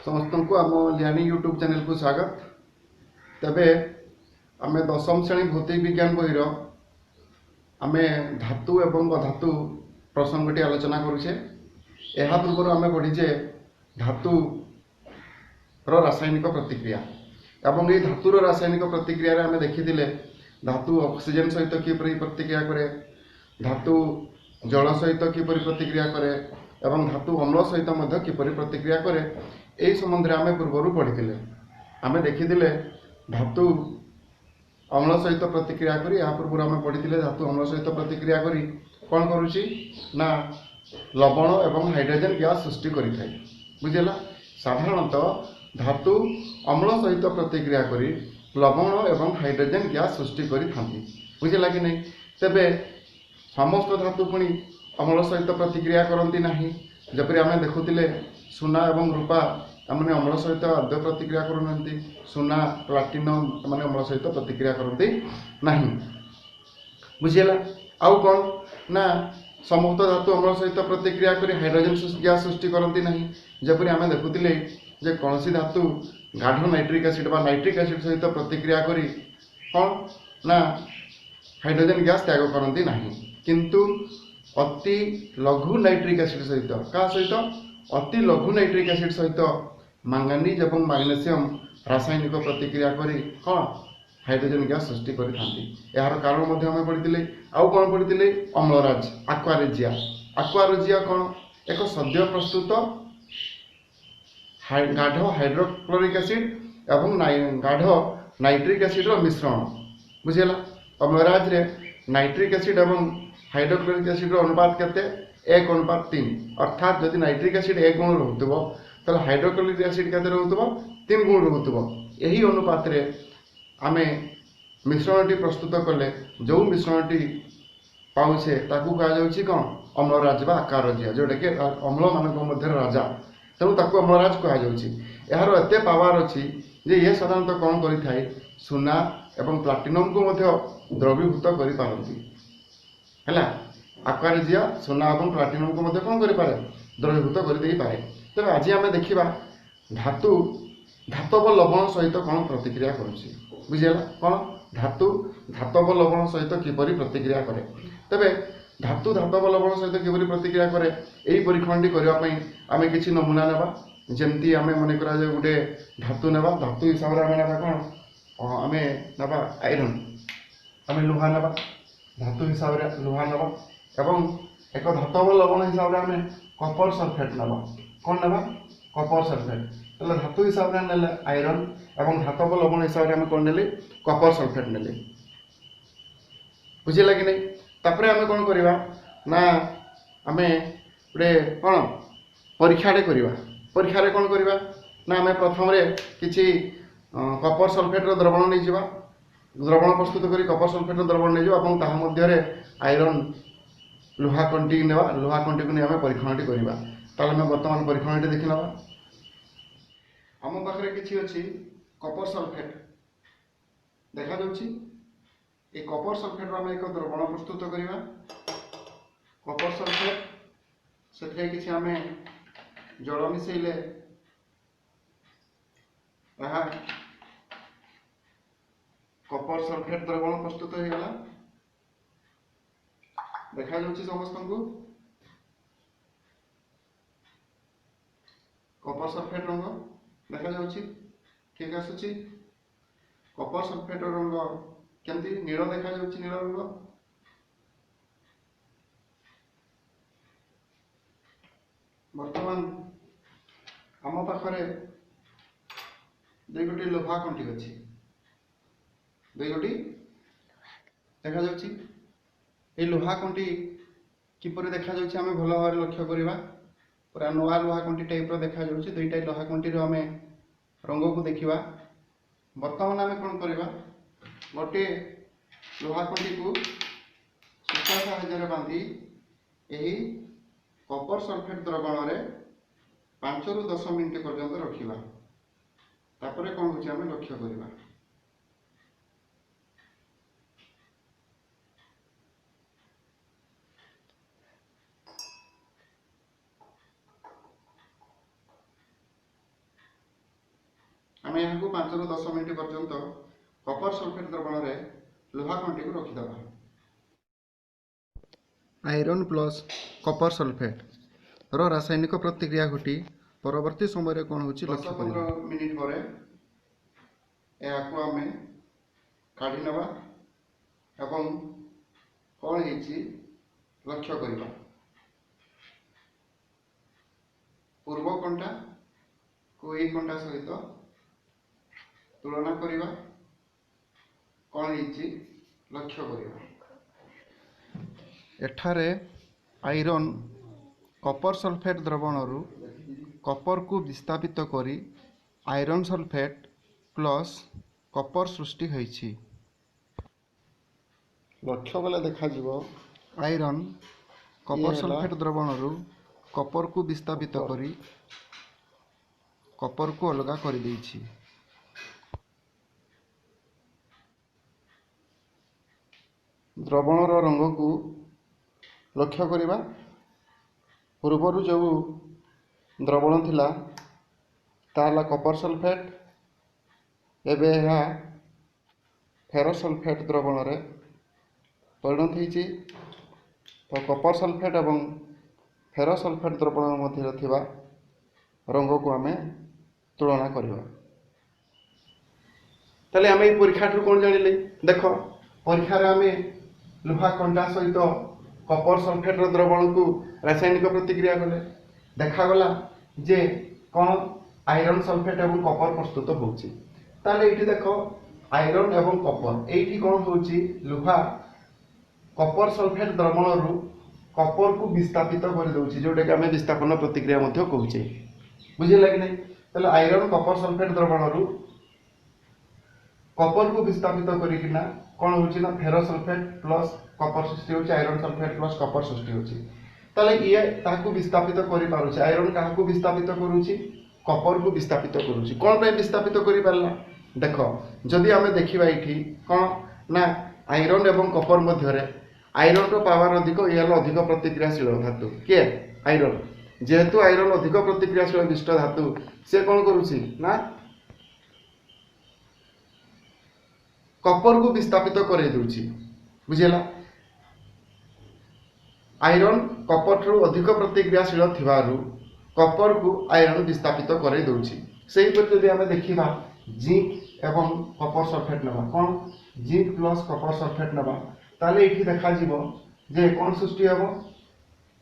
समस्त को आम लियानी यूट्यूब चैनल को स्वागत। तेबे आमे दशम श्रेणी भौतिक विज्ञान बहिर आमे धातु एवं अधातु प्रसंगटी आलोचना करुचे। यह पूर्व आमे पढ़ीचे धातु रासायनिक प्रतिक्रिया एवं ये धातुर रासायनिक प्रतिक्रिया आमे देखिथिले धातु ऑक्सीजन सहित किपरि प्रतिक्रिया करे, धातु जल सहित किपरि प्रतिक्रिया करे एवं धातु अम्ल सहित मध्य किपरि प्रतिक्रिया करे। यही संबंध में आमे पूर्व पढ़ी आमे देखिथिले धातु अम्ल सहित प्रतिक्रिया करी या पूर्व आमे पढ़ी धातु अम्ल सहित प्रतिक्रिया करी कौन करुची ना लवण एवं हाइड्रोजन गैस सृष्टि करिथाय। बुझिला साधारणतः धातु अम्ल सहित प्रतिक्रिया करी लवण एवं हाइड्रोजन गैस सृष्टि करिथांती। बुझिला कि नहीं। तेबे समस्त धातु पुणी अम्ल सहित प्रतिक्रिया करती नहीं। जपरी आमे देखुतिले सुना एवं रूपा आमने अम्ल सहित आद्य प्रतिक्रिया करूना, सुना प्लाटिनम मैंने अम्ल सहित प्रतिक्रिया करती नहीं। बुझीला आउ कौन ना समस्त धातु अम्ल सहित प्रतिक्रिया करी हाइड्रोजन गैस सृष्टि करती नहीं। जपरी आमे देखुतिले जे कौन सी धातु गाढ़ नाइट्रिक एसिड बा नाइट्रिक एसिड सहित प्रतिक्रिया करी कौन ना हाइड्रोजन गैस त्याग करती नहीं, किंतु अति लघु नाइट्रिक एसिड सहित क्या सहित अति लघु नाइट्रिक एसिड सहित मांगानीज एवं मैग्नेशियम रासायनिक प्रतिक्रिया करी कौन हाइड्रोजन गैस सृष्टि करिथांती। यार कारण मध्य आमे पढ़िथिले। आउ कौन पढ़िथिले अम्लराज आक्वारेजिया। आक्वारेजिया कौन एक सद्य प्रस्तुत गाढ़ हाइड्रोक्लोरिक एसिड एवं गाढ़ नाइट्रिक एसिड मिश्रण। बुझेला अम्लराज रे नाइट्रिक एसिड एवं हाइड्रोक्लोरिक एसिड अनुपात केते 1:3। अर्थात जदि नाइट्रिक एसिड 1 गुण रहउतबो तले हाइड्रोक्लोरिक एसिड केते रहउतबो 3 गुण रहउतबो। यही अनुपात रे आमे मिश्रणटी प्रस्तुत कले जो मिश्रणटी पाउछे ताकू कहा जाउछि कोन अम्लराज बा आक्वारेजिया, जोटा कि अम्ल मानक मध्य राजा, तेणु ताकू अम्लराज कहा जाउछि। यार एते पावर अछि जे ये साधारणतः कोन करिथाय सुना एवं प्लाटिनम को मध्य द्रवीभूत करि पारंती। हैला आक्वारेजिया सोना और प्लाटिनम को मध्य कौन करे द्रवीभूत कर दे पारे। तेज आज आम देखा धातु धातव लवण सहित कौन प्रतिक्रिया करुच्ची। बुझीगला कौन धातु धातव लवण सहित किपरि प्रतिक्रिया करे। तेबे धातु धातव लवण सहित किपरि प्रतिक्रिया करे यही परीक्षण करने आम किसी नमूना नेबा। जमती आम मन करा गोटे धातु नेबा, धातु हिसाब से आम नेबा कौन आम नेबा आयरन, आम लुहा नेबा धातु हिसाब से लुहा नेबा एवं एक धातव लवण हिसाब से आम कपर सल्फेट नेबा। कौन नेबा कपर सल्फेट। तो धातु हिसाब से नेले आयरन एवं धातव लवण हिसाब से आम कौन नेले कपर सल्फेट नेले। बुझीला कि नहीं। तापरे आम कौन करवा ना आम गोटे कौन परीक्षाटे करवा। परीक्षा कौन करवा ना आम प्रथम किसी कपर सल्फेट द्रवण नहीं जावा, द्रवण प्रस्तुत करी कपर सल्फेट द्रवण नहीं जावा ता मध्य आयरन लुहा कंटी नेवा। लुहा कंटी को नहीं आम परीक्षण करवा। ताले आम वर्तमान परीक्षण देखि नवा। आम पाखे किसी अच्छी कपर सल्फेट देखा जाउछि। ये कपर सल्फेट आम एक द्रवण प्रस्तुत करवा। कपर सल्फेट से किसी आम जल मिसेले कपर सल्फेट द्रवण प्रस्तुत हो गला। देखा जाउछि समस्त को कपर सल्फेट रंग देखा जाउछि। ठीक आसुछि। कपर सल्फेट रंग केमती नील देखा जाउछि। नील रंग वर्तमान आम पाखरे दुई गोटी लोहा कंटी अच्छी। दुई गोटी देखा जाउछि। ये लोहा कंटी किपरि देखा जाउछि आमे भल भाव लक्ष्य करवा। पूरा नुआ लोहा कंटी टाइप देखा जाउछि। दुईटा लोहा कंटी रो आमे रंग को देखिबा। वर्तमान आमे कोन करबा गोटे लोहा कंटी को सूता साहाय्य बांधी यही कपर सल्फेट द्रवण रे 5 ରୁ 10 मिनिट पर्यंत रखिबा। तापरे कोन होछि आमे लक्ष्य करबा। आम यहाँ 5 ରୁ 10 मिनिट पर्यंत कपर सल्फेट द्रवण में लुहा कंटी को रखिदेवा। आयरन प्लस कपर सल्फेट रो रासायनिक प्रतिक्रिया घटी परवर्ती समय कौन हो 10-15 मिनिट पर आम काढ़ी नवा एवं कौन है लक्ष्य करवा। पूर्व कंटा को यही कंटा सहित तुलना करवा कौन है लक्ष्य करवा। एठारे आयरन कपर सल्फेट द्रवणरू कपर को विस्थापित करी आयरन सल्फेट प्लस कपर सृष्टि होइछि। लक्ष्य बेले देखा आयरन कपर सल्फेट द्रवणरू कपर को विस्थापित करी कपर को अलगा कर देछि। द्रवणर रंग को लक्ष्य करवा। पूर्वर जो द्रवण थिला ताला कपर सल्फेट एबे यह फेरस सल्फेट द्रवण रे परिणत होइछि। तो कपर सल्फेट एवं फेरस सल्फेट द्रवण मध्य थिबा रंग को आमे तुलना करवा। ताले आमे परीक्षा कौन जानिले देख परीक्षा रे आमे लुहा कंटा सहित कपर सल्फेट द्रवण को रासायनिक प्रतिक्रिया कले देखागला जे कौन आयरन सल्फेट एवं कपर प्रस्तुत होउछि। ताले एठी देखो आयरन एवं कपर एठी कौन होउछि लुहा कपर सल्फेट द्रवण रु कपर को विस्थापित कर दउछि जोटा कि आमे विस्थापन प्रतिक्रिया मध्ये कहउछि। बुझिला कि नै? ताले आयरन कपर सल्फेट द्रवण रु कपर को विस्थापित करिकिना कौन होउछि ना फेरस सल्फेट प्लस कपर सृष्टि होउछि। आयरन सल्फेट प्लस कपर सृष्टि होउछि। ताले ये ताकू विस्थापित करि पारुछि। आयरन काहाकू विस्थापित करूछि कपर को विस्थापित करूछि। कोन पे विस्थापित करि पारला देखो जदि आमे देखिबा एठी कोन ना आयरन एवं कपर मध्य रे आयरन रो पावर अधिक ये अधिक प्रतिक्रियाशील धातु के आयरन जेहेतु आयरन अधिक प्रतिक्रियाशील विशिष्ट धातु से कोन करूछि ना कपर को विस्थापित करे दउछि। बुझिला आयरन कपर ठू अधिक प्रतिक्रियाशील थिबारु कपर को आयरन विस्थापित करे दउछि। सेही पर यदि आमे देखिबा जिंक एवं कपर सल्फेट नबा कोन जिंक प्लस कपर सल्फेट नबा ताले एठी देखा जीवो जे कोन सृष्टि हेबो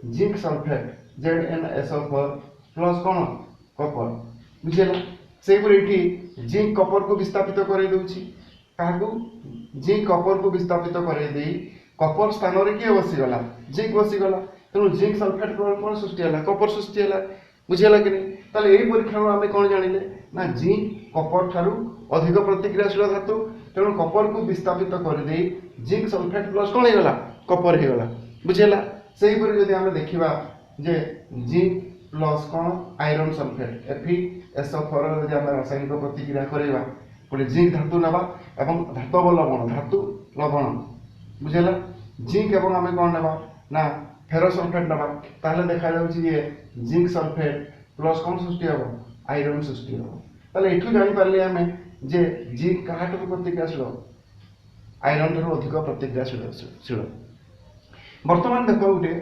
जिंक सल्फेट ZnSO4 प्लस कोन कपर। बुझिला सेही पर एठी जिंक कपर को विस्थापित करे दउछि। काहू जिंक कपर को विस्थापित करे देई कपर स्थान रे के बसी गला जिंक बसी गला तेनु जिंक सल्फेट कोन सृष्टि हला कपर सृष्टि हला। बुझिला कि नै? ताले एही परीक्षा आमे कोन जानिले ना जिंक कपर थारु अधिक प्रतिक्रियाशील धातु तेनु कपर को विस्थापित कर देई जिंक सल्फेट प्लस कोन हे गला कपर हे गला। बुझिला सेही पर यदि आमे देखिबा जे जिंक प्लस कोन आयरन सल्फेट FeSO4 यदि आमे रासायनिक प्रतिक्रिया करैबा बोले जिंक धातु नबा एवं धातव लवण धातु लवण। बुझिला जिंक एवं आमे कोन नबा ना फेरस सल्फेट नबा ताले देखा जाउछि ये जिंक सल्फेट प्लस कोन सृष्टि हेबो आयरन सृष्टि हेबो। ताले एठु जानि पारले आमे जे जिंक काहाटु प्रतिक्रियाशील आयरन ठू अधिक प्रतिक्रियाशील। वर्तमान देखो उठे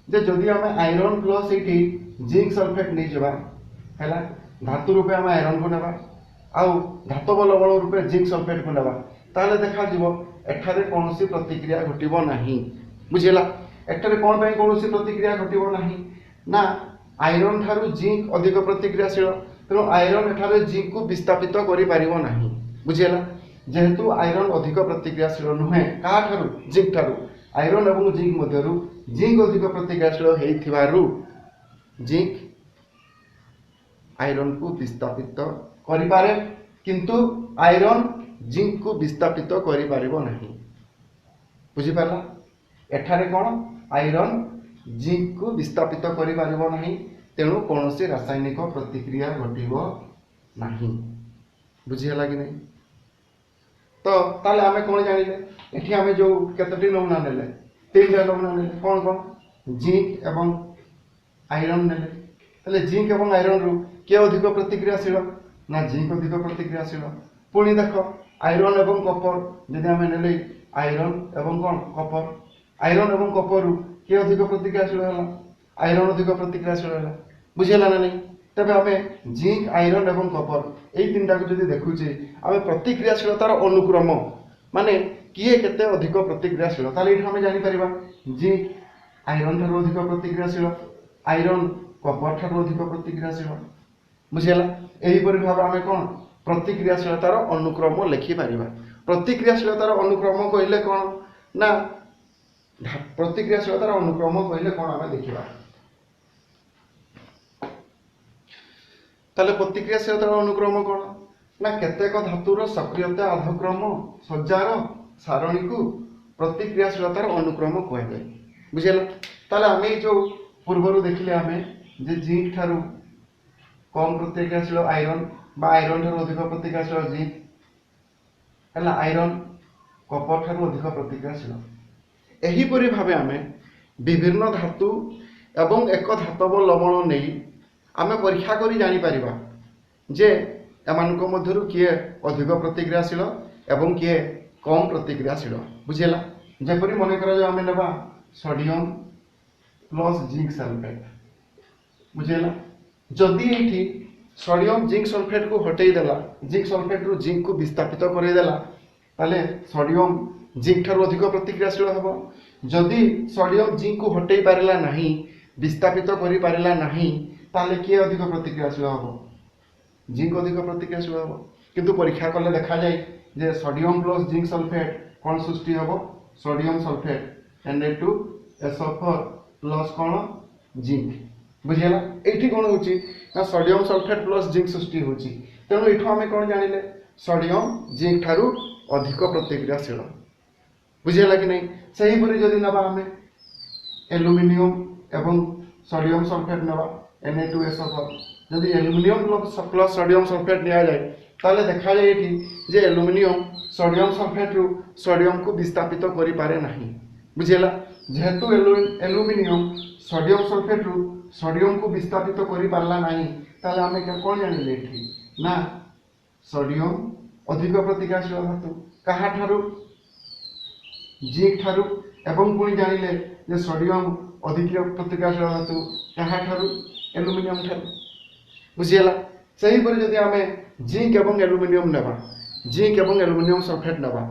जे जदि आमे आयरन प्लस एठी जिंक सल्फेट नै जबा हैला धातु रूपे आमे आयरन को नबा आउ धातव लवण रूपे जिंक सल्फेट को नबा ताले देखा जीवो एठारे कोनोसी प्रतिक्रिया घटिबो नाही। बुझिला एठारे कोन पय कोनोसी प्रतिक्रिया घटिबो नाही ना आयरन थारु जिंक अधिक प्रतिक्रियाशील तेणु आयरन एठारे जिंक को विस्थापित करि पारिबो नाही। बुझिला जेहेतु आयरन अधिक प्रतिक्रियाशील नुहे का ठारु जिंक ठारु आयरन एवं जिंक मध्यरु जिंक अधिक प्रतिक्रियाशील हेइथिबारु जिंक आयरन को विस्थापित करि पारे किंतु आयरन जिंक को विस्थापित करि पारिबो नाही। बुझि पारला एठारे कोन आयरन जिंक को विस्थापित करि पारिबो नाही तेणु कोनोसी रासायनिक प्रतिक्रिया घटिबो नाही। बुझि हला कि नै? तो ताले आमे कोन जानिले एठी आमे जो केतटी नमूना नेले तीनटा नमूना नेले कोन कोन जिंक एवं आयरन नेले ताले जिंक एवं आयरन रु के अधिक प्रतिक्रियाशील ना जिंक अधिक प्रतिक्रियाशील। पुणी देख आयरन एवं कपर जदि आम ने आयरन एवं कौन कपर आयरन एवं कपर किए अधिक प्रतिक्रियाशील है आयरन अधिक प्रतिक्रियाशील है बुझेगा ना नहीं। तबे आम जिंक आयरन एवं कपर यही तीन टाक जब देखुचे आम प्रतिक्रियाशीलतार अनुक्रम माने किए केते अधिक प्रतिक्रियाशील ताले आम जापर जिंक आयरन ठार अधिक प्रतिक्रियाशील आयरन कपर ठार अधिक प्रतिक्रियाशील बुझेगा। यहीपरि भाव आम कौन प्रतिक्रियाशीलतार अनुक्रम लिखिपर। प्रतिक्रियाशीलतार अनुक्रम कहले कौन ना प्रतिक्रियाशीलतार अनुक्रम कहले कौन आम देखा ताले प्रतिक्रियाशीलतार अनुक्रम कौन ना केतेक धातुर सक्रियता आधक्रम सज्जार सारणी को प्रतिक्रियाशीलतार अनुक्रम कहुए बुझेगा। ताले आम जो पूर्वर देखिले आम जे जिंक ठारू कम प्रतिक्रियाशील आयरन बा आयरन ठारू अधिक प्रतिक्रियाशील जिंक है आयरन कपर ठारू अधिक प्रतिक्रियाशील। एहीपरि भावे आम विभिन्न धातु एवं एक धातव लवण नहीं आम परीक्षा करी जानी परिबा जे एमानक मध्यरु किए अधिक प्रतिक्रियाशील एवं किए कम प्रतिक्रियाशील बुझेला। जेपरि मन कर आम नेबा सोडियम प्लस जिंक सल्फेट बुझेला। जदि ये सोडियम जिंक सल्फेट को हटई देला जिंक सल्फेट रु जिंक को विस्थापित करई देला ताले सोडियम जिंक ठारू अधिक प्रतिक्रियाशील हेबो। जदि सोडियम जिंक को हटई पारिला नाही विस्थापित करि पारिला नाही ताले किए अधिक प्रतिक्रियाशील हेबो जिंक अधिक प्रतिक्रियाशील हेबो। किंतु परीक्षा कले देखा जाय जे सोडियम प्लस जिंक सल्फेट कोन सृष्टि हेबो सोडियम सल्फेट Na2SO4 प्लस कोन जिंक बुझेला। एठी कोन होची ना सोडियम सल्फेट प्लस जिंक सृष्टि होची तेणु एठो आमे कोन जानिले सोडियम जिंक ठारू अधिक प्रतिक्रियाशील बुझेला कि नहीं। सही परि जदि नबा आमे एल्युमिनियम एवं सोडियम सल्फेट नबा Na2SO4 जदि एल्युमिनियम प्लस सोडियम सल्फेट निया जाए ताले देखा जाए एठी जे एल्युमिनियम सोडियम सल्फेट रु सोडियम को विस्थापित करि पारे नाही बुझेला। जेहेतु एल्युमिनियम सोडियम सल्फेट रु सोडियम को विस्थापित करि पारला नाही ताले आमे कोन जानिले एठी ना सोडियम अधिक प्रतिक्रियाशील धातु कहा ठारू जिंक ठारू एवं पुणी जानिले जे सोडियम अधिक प्रतिक्रियाशील धातु कहा ठारू एल्युमिनियम ठारू बुझिएला। सही परि जदि आमे जिंक एवं एल्युमिनियम नेबा जिंक एवं एल्युमिनियम सल्फेट नेबा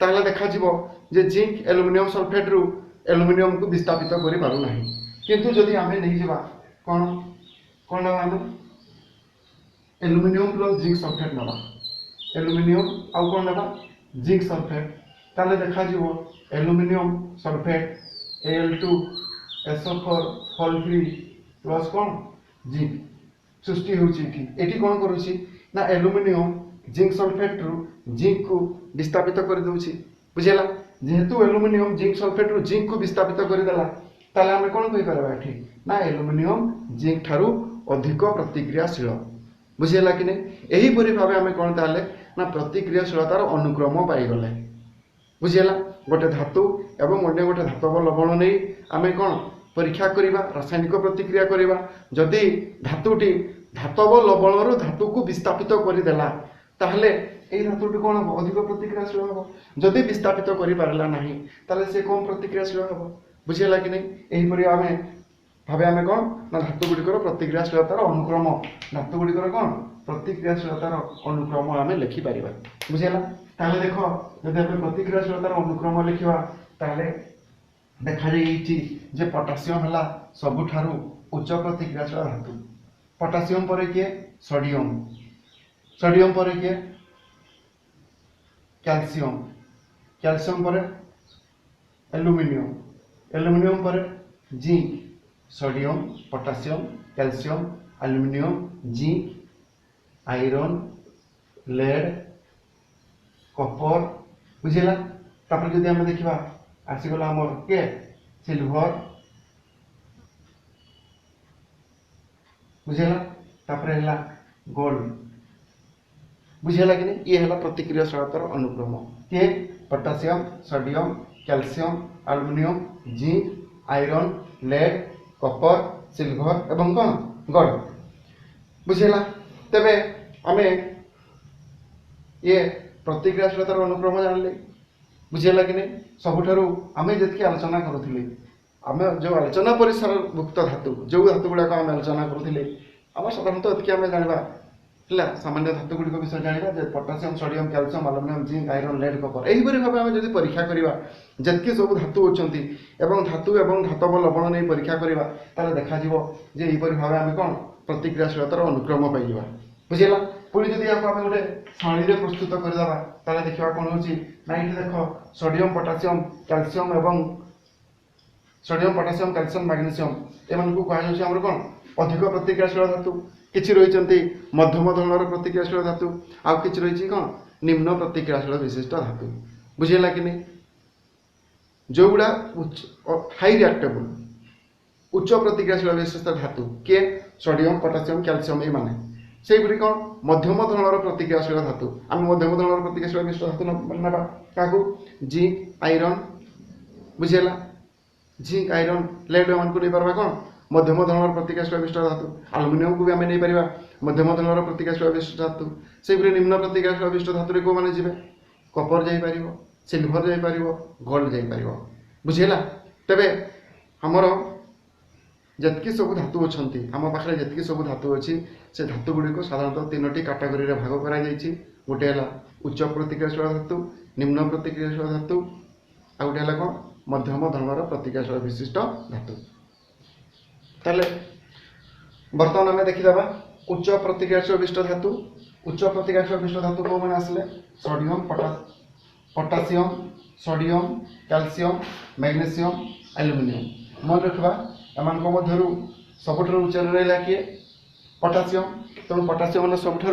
ताले देखा जिवो जे जिंक एल्युमिनियम सल्फेट रु एल्युमिनियम को विस्थापित करि पारु नाही। किंतु जदि आमे नहीं जिबा कोन कोन आमे एल्युमिनियम प्लस जिंक सल्फेट नेबा एल्युमिनियम आउ कोन नेबा जिंक सल्फेट ताले देखा जिवो एल्युमिनियम सल्फेट Al2SO4 होल फ्री प्लस कोन जिंक सृष्टि होची एठी कोन करूची ना एल्युमिनियम जिंक सल्फेट रु जिंक को विस्थापित कर दोची बुझेला। जेहेतु एल्युमिनियम जिंक सल्फेट रु जिंक को विस्थापित कर देला ताले आमे कोन कहि परबा एठी ना एल्युमिनियम जिंक ठारू अधिक प्रतिक्रियाशील बुझेला कि नै। एही परि भाबे आमे कोन ताले ना प्रतिक्रियाशीलतार अनुक्रम पाई गले बुझेला। गोटे धातु एवं अन्य गोटे धातव लवण नै आमे कोन परीक्षा करिबा रासायनिक प्रतिक्रिया करिबा जदि धातुटी धातव लवण रु धातु को विस्थापित करि देला ताहले ए धातुटी कोन हो अधिक प्रतिक्रियाशील हो। जदि विस्थापित करि पारला नाही ताले से कम प्रतिक्रियाशील हो बुझेला कि नै। एही परि आमे भाबे आमे कोन ना धातु गुडिकर प्रतिक्रियाशीलतार अनुक्रम धातु गुडिकर कोन प्रतिक्रियाशीलतार अनुक्रम आमे लिखि परिबा बुझेला। ताले देखो जदि आमे प्रतिक्रियाशीलतार अनुक्रम लिखिबा ताले देखा जाइछि जे पोटासियम हला सबुठारु उच्च प्रतिक्रियाशील धातु पोटासियम पर किए सोडियम सोडियम पर किए कैल्शियम कैल्शियम पर एल्युमिनियम एल्युमिनियम पर zinc sodium potassium calcium aluminium zinc iron lead copper बुझेला। तापर जदि हम देखिबा आसीगला हमर के सिल्वर बुझेला तापर हला गोल्ड बुझेला कि ये हला प्रतिक्रियाशीलतार अनुक्रम के potassium sodium calcium aluminium zinc iron lead copper silver एवं कौन गोल्ड बुझेला। तेबे आमे ये प्रतिक्रियाशीलतार अनुक्रम जानले बुझेगा कि नहीं सबुठारु आमे जति आलोचना करुथिले आमे जो आलोचना परिसर भुक्त धातु जो धातु गुड़ाक आम आलोचना करुथिले आम साधारणतः एतिकी आमे जानिबा है सामान्य धातु गुड़िक विषय जाना जे potassium sodium calcium aluminium zinc iron lead copper यहीपरि भाव आम जब परीक्षा करवा जितकी सब धातु अच्छी धातु और धातव लवण नहीं परीक्षा करवा ताले देखा जे यहीपरि भाव आम कौन प्रतिक्रियाशीलतार अनुक्रम पाइबा बुझेगा पुणी जदि आम गोटे शैली प्रस्तुत करदे ताले देखा कौन हो ना ये देख सोडियम पोटासियम कैल्शियम एवं सोडियम पोटासियम कैल्शियम मैग्नेशियम एम कहुच्छे कौन अधिक प्रतिक्रियाशील धातु किसी रही मध्यम धरणर प्रतिक्रियाशील धातु आउ कि रही कौन निम्न प्रतिक्रियाशील विशिष्ट धातु बुझेगा कि नहीं जो गुड़ा हाई रिएक्टेबल उच्च प्रतिक्रियाशील विशिष्ट धातु किए सोडियम पोटासियम कैल्शियम ये माने से कौन मध्यम धरणर प्रतिक्रियाशील धातु आम मध्यम धरणर प्रतिक्रियाशील विशिष्ट धातु ना क्या जिंक आयरन बुझेगा जिंक आयरन लेड मान को नहीं पार्बा कौन मध्यम धरणर प्रतिक्रियाशील विशिष्ट धातु आलुमिनियम को भी आम नहीं पार मध्यम धरणर प्रतिक्रियाशील विशिष्ट धातु से निम्न प्रतिक्रियाशील विशिष्ट धातु को मैंने जी कपर जापर सिल्भर जापर गोल्ड जापर बुझेगा तेरे आमर जितकी सब धातु अच्छा आम पाखे जितकी सब धातु अच्छी से धातु गुड़िक साधारणतः 3टी कैटेगोरी रे भाग करा गोटे है उच्च प्रतिक्रियाशील धातु निम्न प्रतिक्रियाशील धातु आ गोटे है कौन मध्यम धरणर प्रतिक्रियाशील विशिष्ट धातु ताले बर्तमान आम देखीदा उच्च प्रतिक्रियाशील विशिष्ट धातु उच्च प्रतिक्रियाशील विशिष्ट धातु कौन मैंने आसले sodium potassium sodium calcium magnesium aluminium मन रखा एम सबुठ उच्च रहा किए पोटासियम तेणु पोटासियम सबुठ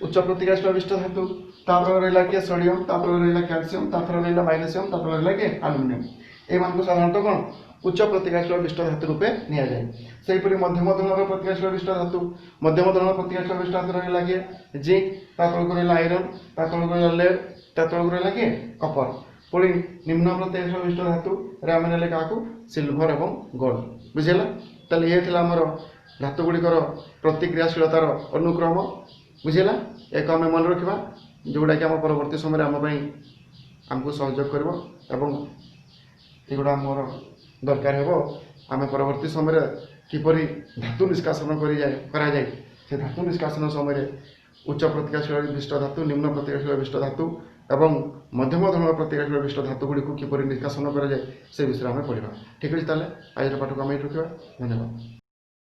उच्च प्रतिक्रियाशील विशिष्ट धातु तापर रहा किए सोडियम तापर रहा कैल्शियम तापर रहा मैग्नेशियम तापर रहा किए एल्युमिनियम एम साधारणतः कौन उच्च प्रतिक्रियाशील विशिष्ट धातु रूपे निया जाए सेहीपरि मध्यम धरणर प्रतिक्रियाशील विशिष्ट धातु मध्यम धरणर प्रतिक्रियाशील विशिष्ट धातु रहा किए जिंक तातलक रहा आयरन तातलक रहा लेड तातलक रहा किए कपर पुणी निम्न प्रतिक्रियाशील विशिष्ट धातु आम ने क्या सिल्भर एवं गोल्ड बुझेगा ताले ये थी आमर धातु गुड़िकर प्रतिक्रियाशीलतार अनुक्रम बुझेगा एक आम मन रखा जोटा कि आम परवर्ती समय आमको सहयोग कर एगुड़ा मोर दरकार हो आम परवर्ती समय किपर धातु निष्कासन करा जाए से धातु निष्कासन समय उच्च प्रतिक्रियाशील विशिष्ट धातु निम्न प्रतिक्रियाशील विशिष्ट धातु एवं मध्यम धरणर प्रतिक्रियाशील विशिष्ट धातु गुड़ी को किपर निष्कासन करा जाए से विषय में पढ़ा ठीक अच्छे ताले आज पाठ को आम रखा धन्यवाद।